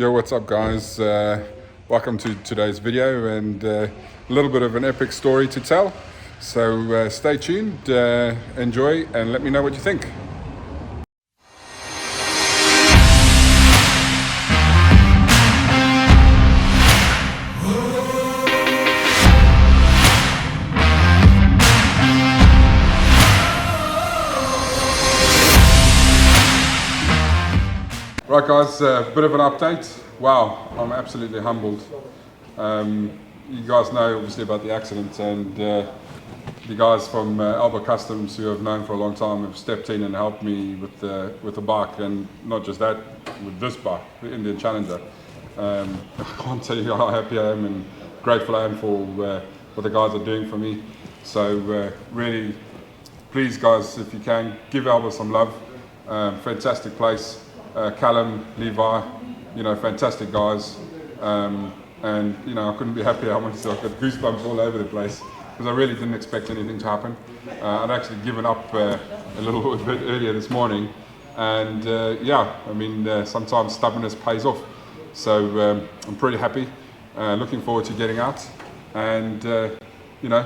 Yo, what's up guys? Welcome to today's video and a little bit of an epic story to tell. So stay tuned, enjoy and let me know what you think. Right guys, a bit of an update. Wow, I'm absolutely humbled. You guys know obviously about the accident, and the guys from Alba Customs, who I've known for a long time, have stepped in and helped me with the bike, and not just that, with this bike, the Indian Challenger. I can't tell you how happy I am and grateful I am for what the guys are doing for me. So really, please guys, if you can, give Alba some love. Fantastic place. Callum, Levi, you know, fantastic guys, and you know, I couldn't be happier. I've got goosebumps all over the place because I really didn't expect anything to happen. I'd actually given up a little bit earlier this morning, and yeah, I mean, sometimes stubbornness pays off. So I'm pretty happy. Looking forward to getting out, and you know,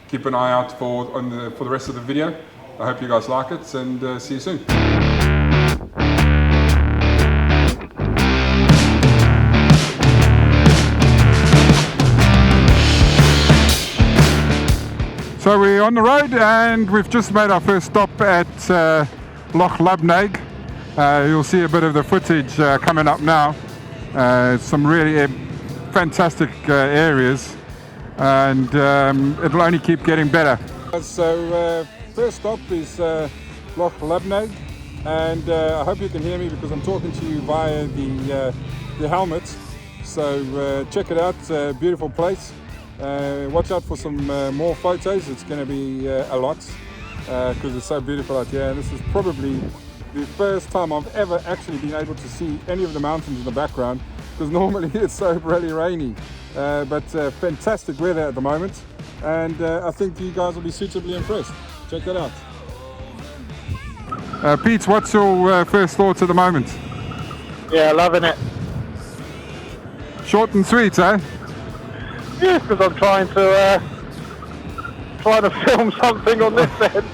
keep an eye out for the rest of the video. I hope you guys like it, and see you soon. So we're on the road and we've just made our first stop at Loch Lubnaig. You'll see a bit of the footage coming up now. Some really fantastic areas, and it'll only keep getting better. So first stop is Loch Lubnaig, and I hope you can hear me because I'm talking to you via the helmet. So check it out, beautiful place. Watch out for some more photos. It's going to be a lot because it's so beautiful out here. And this is probably the first time I've ever actually been able to see any of the mountains in the background, because normally it's so really rainy. But fantastic weather at the moment, and I think you guys will be suitably impressed. Check that out. Pete, what's your first thoughts at the moment? Yeah, loving it. Short and sweet, eh? Yeah, because I'm trying to film something on this end.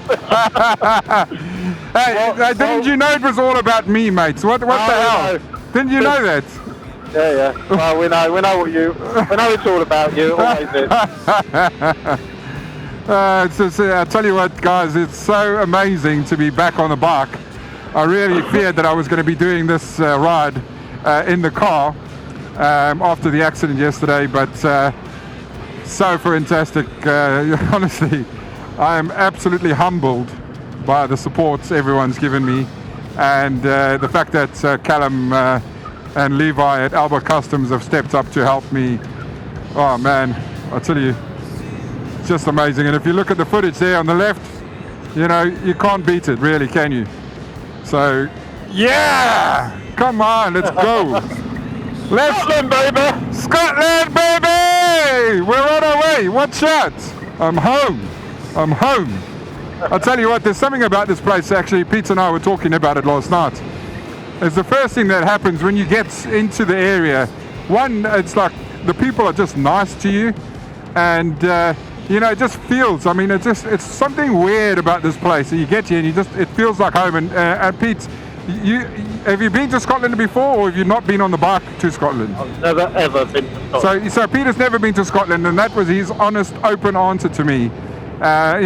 Hey, didn't you know it was all about me, mates? What the hell? No. Didn't you know that? Yeah. Well, we know it's all about you. It always is. I tell you what, guys, it's so amazing to be back on the bike. I really feared that I was going to be doing this ride in the car after the accident yesterday, but so fantastic. Honestly, I am absolutely humbled by the support everyone's given me, and the fact that Callum and Levi at Alba Customs have stepped up to help me. Oh man, I tell you, it's just amazing. And if you look at the footage there on the left, you know, you can't beat it, really, can you? So yeah, come on, let's go. Scotland, baby! Scotland, baby! We're on our way. Watch out! I'm home. I'll tell you what, there's something about this place. Actually, Pete and I were talking about it last night. It's the first thing that happens when you get into the area. One, it's like the people are just nice to you, and you know, it just feels. I mean, it's something weird about this place. You get here and it feels like home. And Pete, have you been to Scotland before, or have you not been on the bike to Scotland? I've never ever been to Scotland. So Peter's never been to Scotland, and that was his honest, open answer to me. You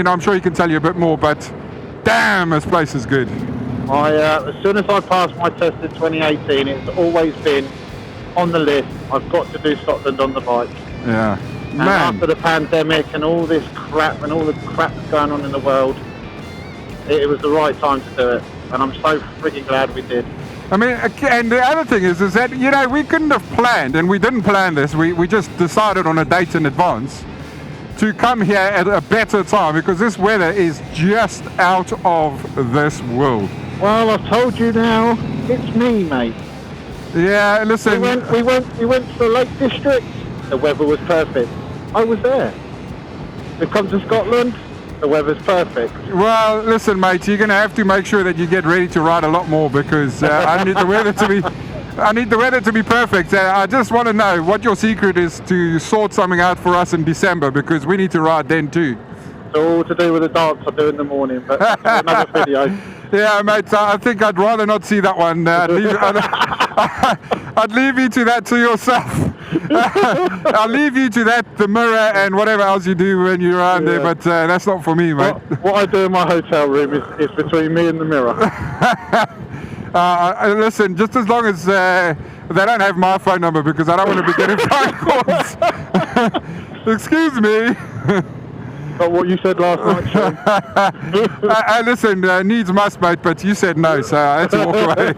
know, I'm sure he can tell you a bit more, but damn, this place is good. As soon as I passed my test in 2018, it's always been on the list. I've got to do Scotland on the bike. Yeah, and man. After the pandemic and all this crap and all the crap that's going on in the world, it was the right time to do it. And I'm so freaking glad we did. I mean, and the other thing is that, you know, we couldn't have planned, and we didn't plan this, we just decided on a date in advance to come here at a better time, because this weather is just out of this world. Well, I've told you now, it's me, mate. Yeah, listen. We went to the Lake District, the weather was perfect. I was there. We come to Scotland, the weather's perfect. Well, listen, mate, you're going to have to make sure that you get ready to ride a lot more, because I need the weather to be I need the weather to be perfect. I just want to know what your secret is to sort something out for us in December, because we need to ride then too. It's all to do with the dance I do in the morning, but that's another video. Yeah, mate, I think I'd rather not see that one. I'd leave you to that to yourself. I'll leave you to that, the mirror and whatever else you do when you're around there, but that's not for me, mate. What I do in my hotel room is between me and the mirror. Listen, just as long as they don't have my phone number, because I don't want to be getting phone calls. Excuse me. But what you said last night, Sean. Listen, needs must, mate, but you said no, so I had to walk away.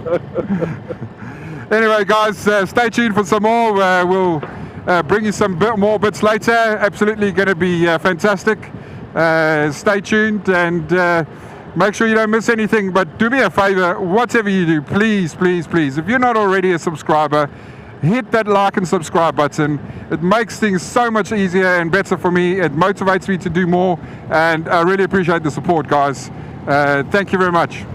Anyway, guys, stay tuned for some more. We'll bring you some more bits later. Absolutely going to be fantastic. Stay tuned and make sure you don't miss anything. But do me a favor, whatever you do, please, please, please, if you're not already a subscriber, hit that like and subscribe button. It makes things so much easier and better for me. It motivates me to do more, and I really appreciate the support, guys. Thank you very much.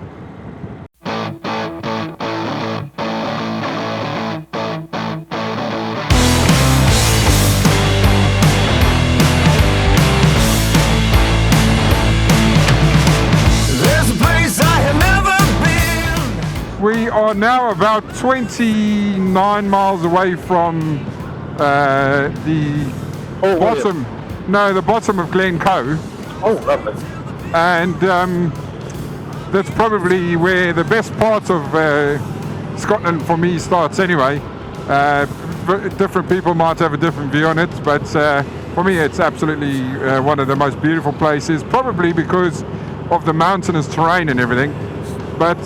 We are now about 29 miles away from the bottom. No, the bottom of Glen Coe. Oh, lovely. And that's probably where the best part of Scotland for me starts anyway. Different people might have a different view on it, but for me it's absolutely one of the most beautiful places, probably because of the mountainous terrain and everything. But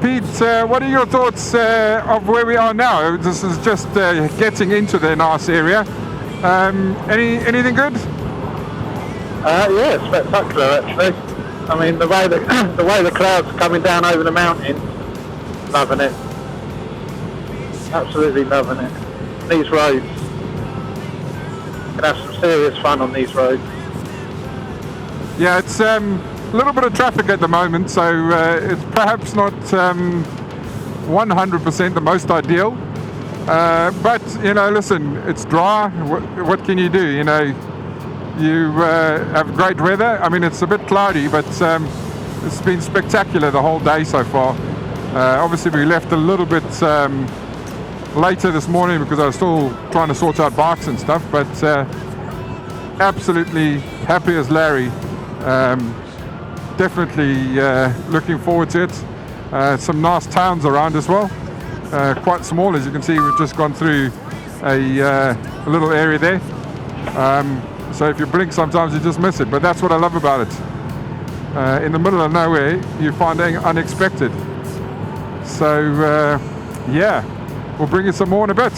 Pete, what are your thoughts of where we are now? This is just getting into the nice area. Anything good? Yeah, it's spectacular actually. I mean, the way the clouds are coming down over the mountain, loving it. Absolutely loving it. These roads, you can have some serious fun on these roads. Yeah, it's a little bit of traffic at the moment, so it's perhaps not 100% the most ideal. But, you know, listen, it's dry. What can you do? You know, you have great weather. I mean, it's a bit cloudy, but it's been spectacular the whole day so far. Obviously, we left a little bit later this morning because I was still trying to sort out bikes and stuff, but absolutely happy as Larry. Definitely looking forward to it. Some nice towns around as well. Quite small, as you can see. We've just gone through a little area there. So if you blink sometimes you just miss it, but that's what I love about it. In the middle of nowhere you find unexpected. So yeah, we'll bring you some more in a bit.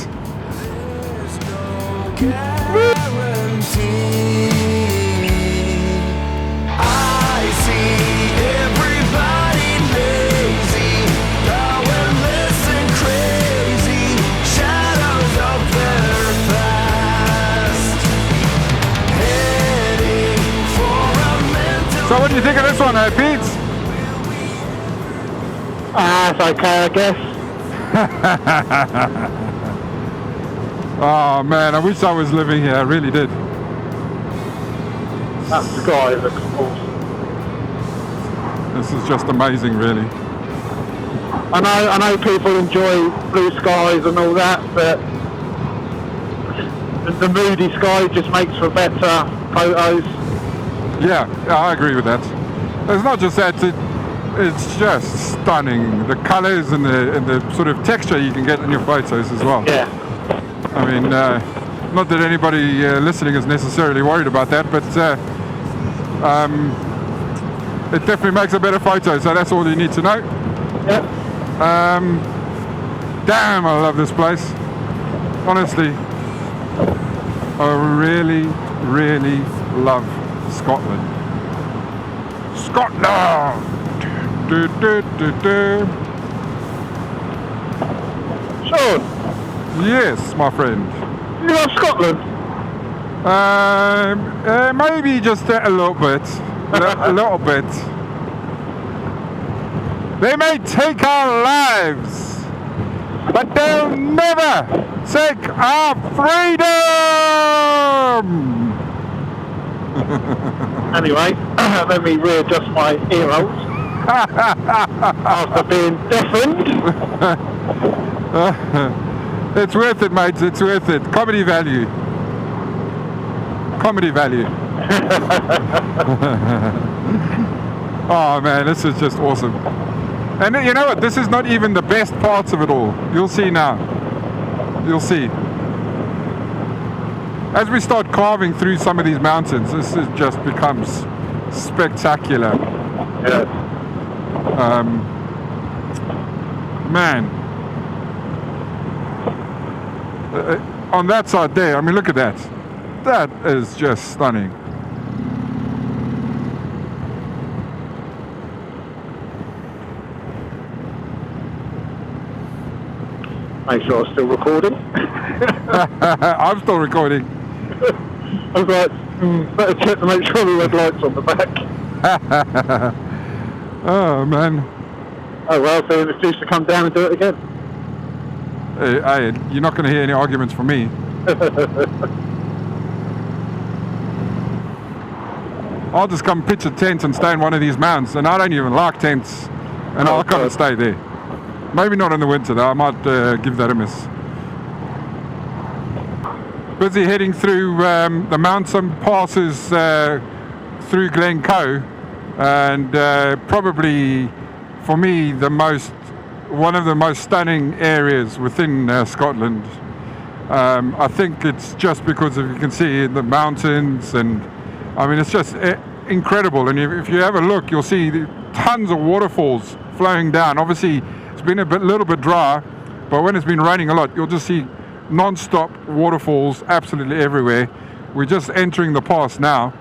So what do you think of this one, Pete? It's okay, I guess. Oh man, I wish I was living here, I really did. That sky looks awesome. This is just amazing, really. I know people enjoy blue skies and all that, but the moody sky just makes for better photos. Yeah, I agree with that. It's not just that, it's just stunning. The colours and the sort of texture you can get in your photos as well. Yeah. I mean, not that anybody listening is necessarily worried about that, but it definitely makes a better photo, so that's all you need to know. Yep. Damn, I love this place. Honestly, I really, really love Scotland. Scotland! Do, do, do, do. Sean, Yes, my friend. you love Scotland? Maybe just a little bit. A little bit. They may take our lives, but they'll never take our freedom! Anyway, let me readjust my ear holes after being deafened. It's worth it, mates. It's worth it. Comedy value. Comedy value. Oh man, this is just awesome. And you know what? This is not even the best parts of it all. You'll see now. You'll see. As we start carving through some of these mountains, this is just becomes spectacular. Yeah. Man. On that side there, I mean, look at that. That is just stunning. Make sure I'm still recording. I'm still recording. I was like, better check to make sure the red light's on the back. Oh man. Oh well, so the excuse to come down and do it again. Hey, you're not going to hear any arguments from me. I'll just come pitch a tent and stay in one of these mounds, and I don't even like tents, and I'll come and stay there. Maybe not in the winter though, I might give that a miss. Busy heading through the mountain passes through Glencoe, and probably for me one of the most stunning areas within Scotland. I think it's just because of, you can see the mountains, and I mean it's just incredible. And if you have a look, you'll see tons of waterfalls flowing down. Obviously it's been little bit dry, but when it's been raining a lot, you'll just see non-stop waterfalls absolutely everywhere. We're just entering the pass now,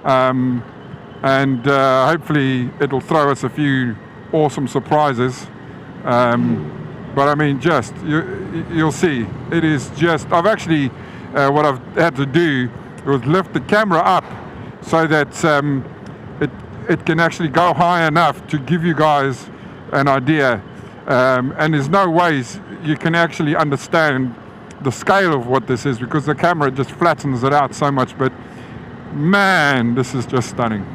and hopefully it'll throw us a few awesome surprises. But I mean, just you'll see, it is just, I've actually what I've had to do was lift the camera up so that it can actually go high enough to give you guys an idea, and there's no ways you can actually understand the scale of what this is because the camera just flattens it out so much. But man, this is just stunning.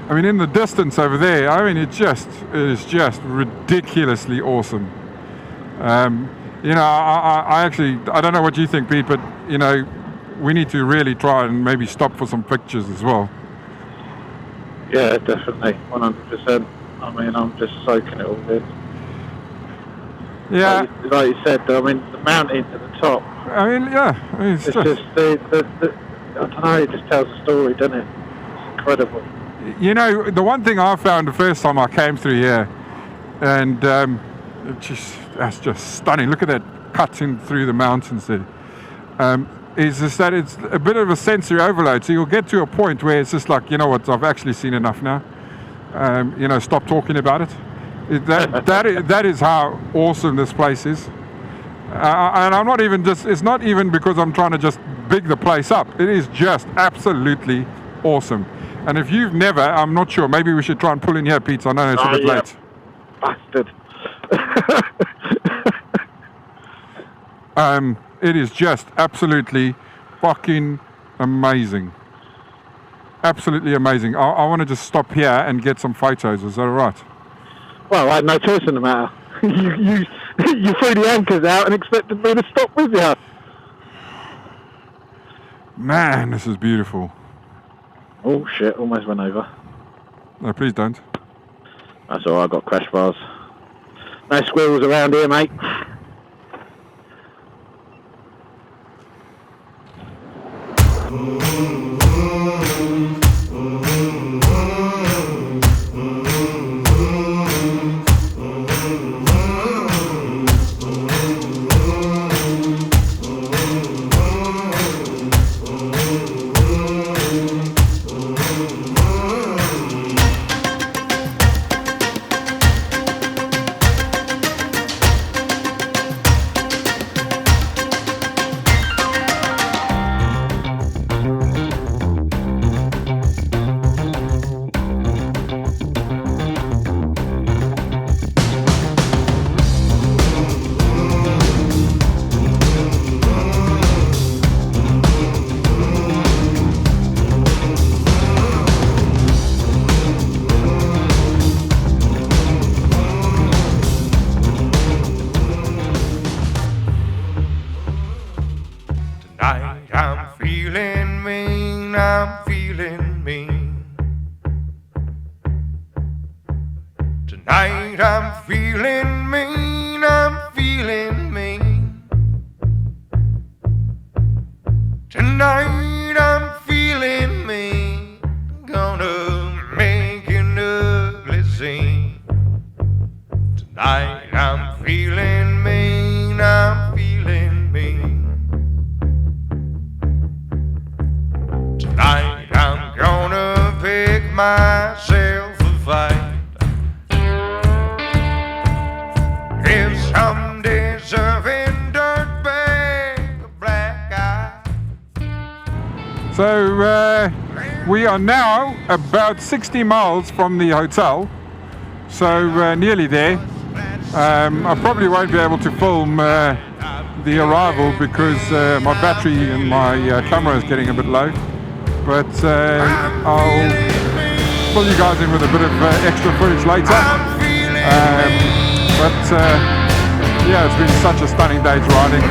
I mean, in the distance over there, I mean, it is just ridiculously awesome. You know, I don't know what you think, Pete, but you know, we need to really try and maybe stop for some pictures as well. Yeah, definitely, 100%. I mean, I'm just soaking it all in. Yeah. Like you said, I mean, the mountain to the top. I mean, yeah. I mean, it's just the I don't know, it just tells a story, doesn't it? It's incredible. You know, the one thing I found the first time I came through here, and that's just stunning. Look at that cut in through the mountains there. Is just that it's a bit of a sensory overload. So you'll get to a point where it's just like, you know what, I've actually seen enough now. You know, stop talking about it. That is how awesome this place is. And I'm not even it's not even because I'm trying to just big the place up. It is just absolutely awesome. And if you've never, I'm not sure, maybe we should try and pull in here, Pete. I know it's a bit late. Bastard. It is just absolutely fucking amazing. Absolutely amazing. I want to just stop here and get some photos. Is that all right? Well, I had no choice in the matter. you threw the anchors out and expected me to stop with you. Man, this is beautiful. Oh shit, almost went over. No, please don't. That's alright, I got crash bars. No squirrels around here, mate. Tonight I'm feeling mean, I'm feeling mean. Tonight I'm feeling mean. Gonna make an ugly scene. Tonight I'm feeling mean, I'm feeling mean. Tonight I'm gonna pick myself a fight. If some deserving dirtbag, a black eye. So we are now about 60 miles from the hotel, so nearly there. I probably won't be able to film the arrival because my battery in my camera is getting a bit low, but I'll fill you guys in with a bit of extra footage later. Yeah, it's been such a stunning day's riding.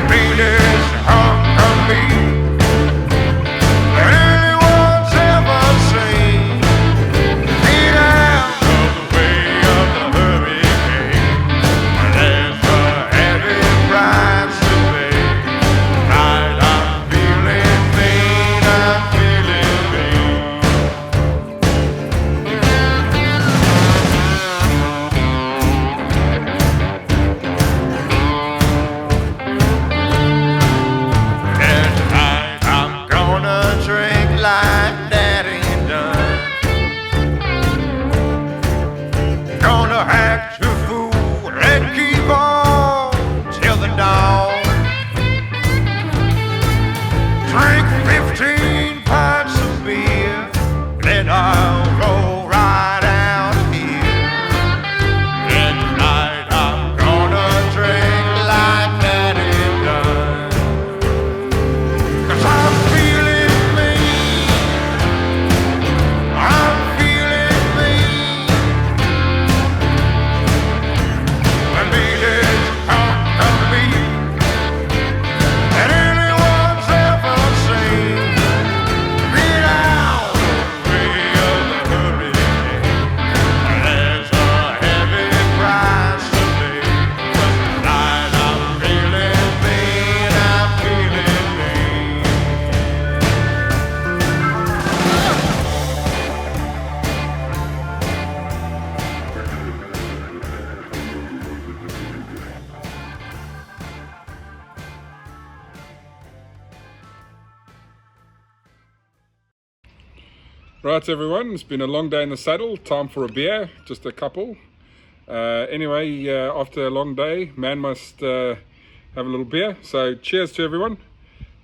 Right everyone, it's been a long day in the saddle, time for a beer, just a couple. Anyway, after a long day, man must have a little beer, so cheers to everyone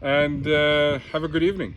and have a good evening.